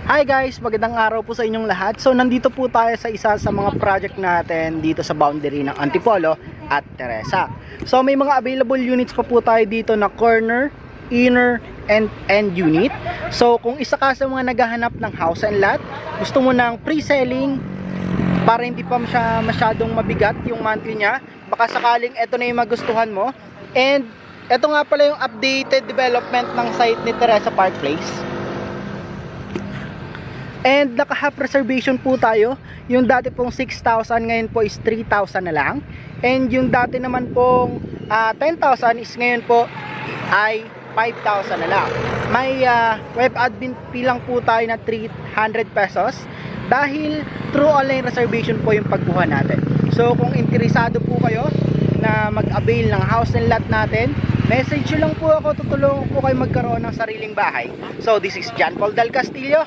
Hi guys, magandang araw po sa inyong lahat. So nandito po tayo sa isa sa mga project natin dito sa boundary ng Antipolo at Teresa. So may mga available units pa po tayo dito na corner, inner, and end unit. So kung isa ka sa mga naghahanap ng house and lot, gusto mo ng pre-selling para hindi pa siya masyadong mabigat yung monthly niya, baka sakaling ito na yung magustuhan mo. And ito nga pala yung updated development ng site ni Teresa Park Place. And naka-half reservation po tayo. Yung dati pong 6,000 ngayon po is 3,000 na lang. And yung dati naman pong 10,000 is ngayon po ay 5,000 na lang. May web admin fee lang po tayo na 300 pesos dahil through online reservation po yung pagkuha natin. So kung interesado po kayo na mag-avail ng house and lot natin, message nyo lang po ako, tutulungan po kayo magkaroon ng sariling bahay. So this is John Paul Del Castillo.